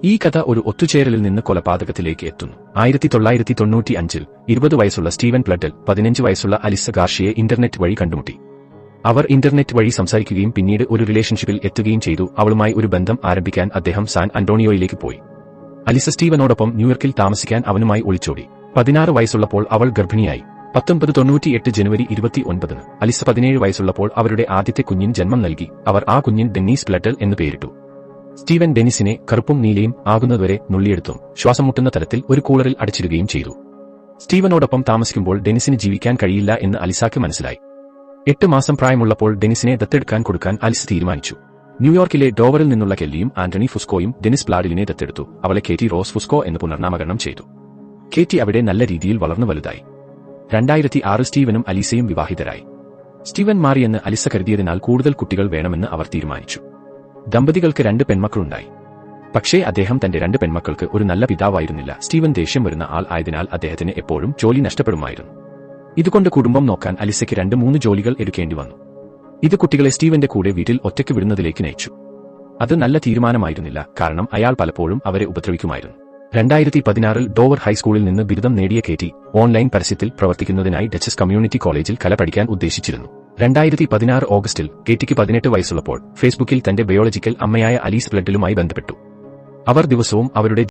ഈ കഥ ഒരു ഒത്തുചേരലിൽ നിന്ന് കൊലപാതകത്തിലേക്ക് എത്തുന്നു. 1995-ൽ 20 വയസ്സുള്ള സ്റ്റീവൻ പ്ലഡൽ 15 വയസ്സുള്ള അലിസ ഗാർഷ്യയെ ഇന്റർനെറ്റ് വഴി കണ്ടുമുട്ടി. അവർ ഇന്റർനെറ്റ് വഴി സംസാരിക്കുകയും പിന്നീട് ഒരു റിലേഷൻഷിപ്പിൽ എത്തുകയും ചെയ്തു. അവളുമായി ഒരു ബന്ധം ആരംഭിക്കാൻ അദ്ദേഹം സാൻ അന്റോണിയോയിലേക്ക് പോയി. അലിസ സ്റ്റീവനോടൊപ്പം ന്യൂയോർക്കിൽ താമസിക്കാൻ അവനുമായി ഒളിച്ചോടി. 16 വയസ്സുള്ളപ്പോൾ അവൾ ഗർഭിണിയായി. 1998 ജനുവരി 29-ന് അലിസ 17 വയസ്സുള്ളപ്പോൾ അവരുടെ ആദ്യത്തെ കുഞ്ഞിന് ജന്മം നൽകി. അവർ ആ കുഞ്ഞിന് ഡെന്നീസ് പ്ലഡൽ എന്ന് പേരിട്ടു. സ്റ്റീവൻ ഡെന്നിസിനെ കറുപ്പും നീലയും ആകുന്നതുവരെ നുള്ളിയെടുത്തും ശ്വാസം മുട്ടുന്ന തരത്തിൽ ഒരു കൂളറിൽ അടച്ചിടുകയും ചെയ്തു. സ്റ്റീവനോടൊപ്പം താമസിക്കുമ്പോൾ ഡെന്നിസിന് ജീവിക്കാൻ കഴിയില്ല എന്ന് അലിസാക്ക് മനസ്സിലായി. 8 മാസം പ്രായമുള്ളപ്പോൾ ഡെന്നിസിനെ ദത്തെടുക്കാൻ കൊടുക്കാൻ അലിസ് തീരുമാനിച്ചു. ന്യൂയോർക്കിലെ ഡോവറിൽ നിന്നുള്ള കെല്ലിയും ആന്റണി ഫുസ്കോയും ഡെന്നിസ് പ്ലാഡിലിനെ ദത്തെടുത്തു. അവളെ കേറ്റി റോസ് ഫുസ്കോ എന്ന് പുനർനാമകരണം ചെയ്തു. കേറ്റി അവിടെ നല്ല രീതിയിൽ വളർന്നു വലുതായി. 2006 സ്റ്റീവനും അലീസയും വിവാഹിതരായി. സ്റ്റീവൻ മാറിയെന്ന് അലിസ കരുതിയതിനാൽ കൂടുതൽ കുട്ടികൾ വേണമെന്ന് അവർ തീരുമാനിച്ചു. ദമ്പതികൾക്ക് 2 പെൺമക്കളുണ്ടായി. പക്ഷേ അദ്ദേഹം തന്റെ 2 പെൺമക്കൾക്ക് ഒരു നല്ല പിതാവായിരുന്നില്ല. സ്റ്റീവൻ ദേഷ്യം വരുന്ന ആൾ ആയതിനാൽ അദ്ദേഹത്തിന് എപ്പോഴും ജോലി നഷ്ടപ്പെടുമായിരുന്നു. ഇതുകൊണ്ട് കുടുംബം നോക്കാൻ അലിസയ്ക്ക് 2-3 ജോലികൾ എടുക്കേണ്ടി വന്നു. ഇത് കുട്ടികളെ സ്റ്റീവന്റെ കൂടെ വീട്ടിൽ ഒറ്റയ്ക്ക് വിടുന്നതിലേക്ക് നയിച്ചു. അത് നല്ല തീരുമാനമായിരുന്നില്ല, കാരണം അയാൾ പലപ്പോഴും അവരെ ഉപദ്രവിക്കുമായിരുന്നു. 2016-ൽ ഡോവർ ഹൈസ്കൂളിൽ നിന്ന് ബിരുദം നേടിയ കേറ്റി ഓൺലൈൻ പരസ്യത്തിൽ പ്രവർത്തിക്കുന്നതിനായി ഡച്ചസ് കമ്മ്യൂണിറ്റി കോളേജിൽ കല പഠിക്കാൻ ഉദ്ദേശിച്ചിരുന്നു. 2016 ഓഗസ്റ്റിൽ കേറ്റിക്ക് 18 വയസ്സുള്ളപ്പോൾ ഫേസ്ബുക്കിൽ തന്റെ ബയോളജിക്കൽ അമ്മയായ അലീസ് പ്ലഡലുമായി ബന്ധപ്പെട്ടു. അവർ ദിവസവും അവരുടെ